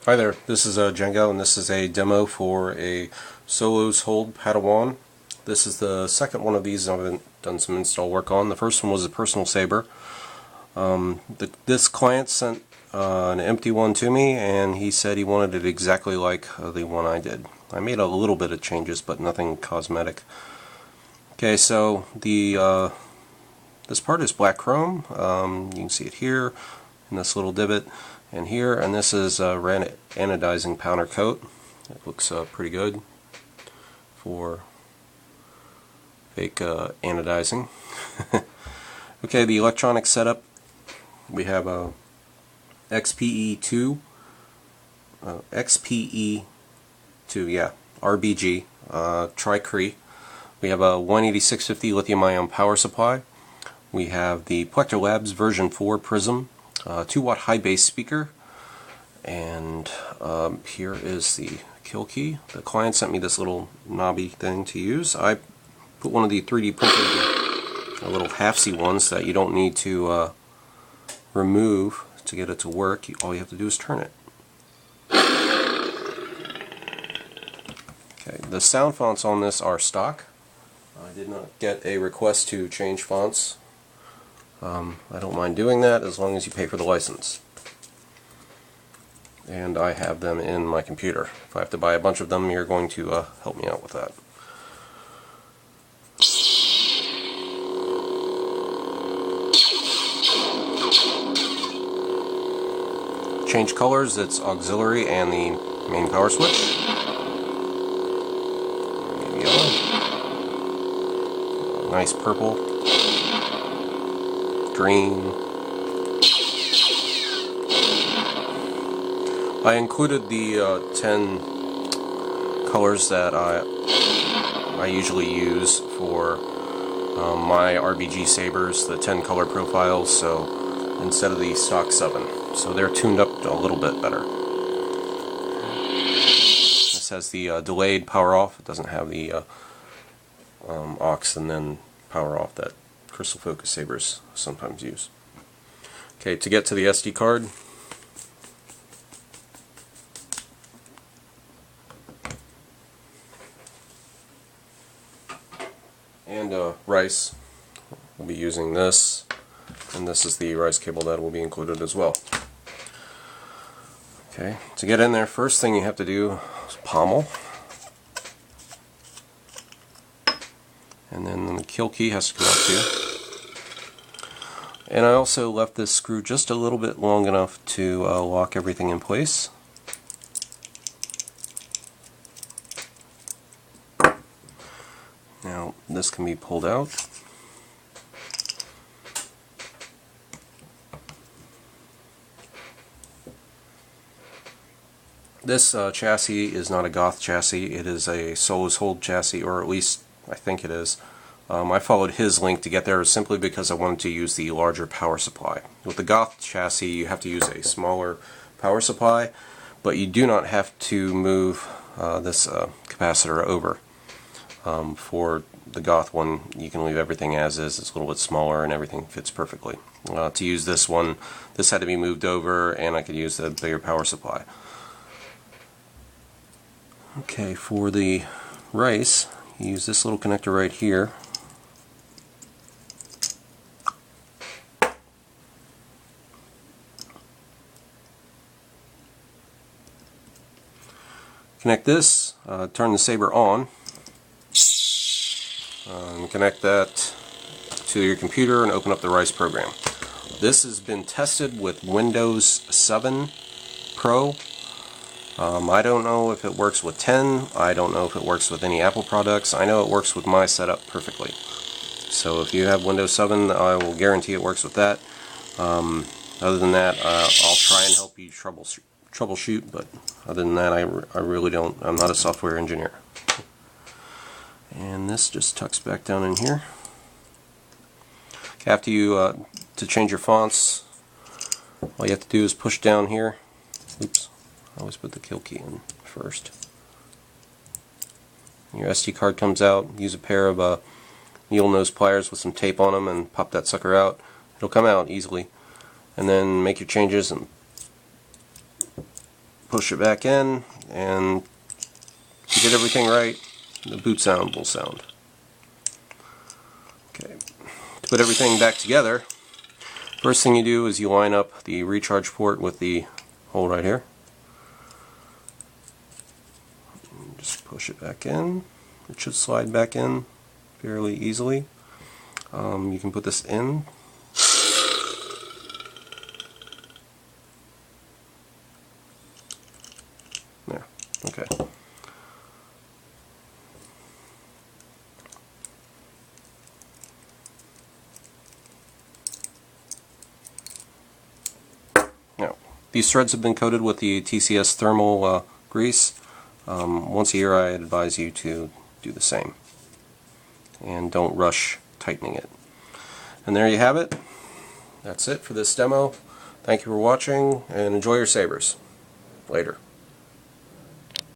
Hi there, this is Django, and this is a demo for a Solos Hold Padawan. This is the second one of these I've done some install work on. The first one was a personal saber. This client sent an empty one to me, and he said he wanted it exactly like the one I did. I made a little bit of changes, but nothing cosmetic. Okay, so the this part is black chrome. You can see it here in this little divot. And here, and this is anodizing powder coat. It looks pretty good for fake anodizing. Okay, the electronic setup. We have a XP-E2 RGB Cree. We have a 18650 lithium-ion power supply. We have the Plector Labs version 4 Prizm. 2-watt high bass speaker, and here is the kill key. The client sent me this little knobby thing to use. I put one of the 3D printed little half-C ones that you don't need to remove to get it to work. All you have to do is turn it. Okay, the sound fonts on this are stock. I did not get a request to change fonts. I don't mind doing that as long as you pay for the license. And I have them in my computer. If I have to buy a bunch of them, you're going to help me out with that. Change colors, it's auxiliary and the main power switch. Yellow. Nice purple. Green. I included the 10 colors that I usually use for my RBG sabers, the 10 color profiles, so instead of the stock 7. So they're tuned up a little bit better. This has the delayed power off. It doesn't have the aux and then power off that crystal focus sabers sometimes use. Okay, to get to the SD card, and rice, we'll be using this, and this is the rice cable that will be included as well. Okay, to get in there, first thing you have to do is pommel. And then the kill key has to come out too. And I also left this screw just a little bit long enough to lock everything in place. Now this can be pulled out. This chassis is not a Goth chassis, it is a Solos Hold chassis, or at least I think it is. I followed his link to get there simply because I wanted to use the larger power supply. With the Goth chassis you have to use a smaller power supply, but you do not have to move this capacitor over. For the Goth one you can leave everything as is. It's a little bit smaller and everything fits perfectly. To use this one, this had to be moved over and I could use the bigger power supply. Okay, for the rice, you use this little connector right here. Connect this, turn the saber on, and connect that to your computer and open up the rice program. This has been tested with Windows 7 Pro. I don't know if it works with 10, I don't know if it works with any Apple products. I know it works with my setup perfectly. So if you have Windows 7, I will guarantee it works with that. Other than that, I'll try and help you troubleshoot, but other than that, I really don't. I'm not a software engineer. And this just tucks back down in here. After you to change your fonts, all you have to do is push down here. Oops. I always put the kill key in first. Your SD card comes out. Use a pair of needle nose pliers with some tape on them and pop that sucker out. It'll come out easily. And then make your changes and push it back in, and to get everything right, the boot sound will sound. Okay. To put everything back together, first thing you do is you line up the recharge port with the hole right here. Just push it back in. It should slide back in fairly easily. You can put this in. There. Okay. Now, these threads have been coated with the TCS thermal grease. Once a year I advise you to do the same. And don't rush tightening it. And there you have it. That's it for this demo. Thank you for watching, and enjoy your sabers. Later.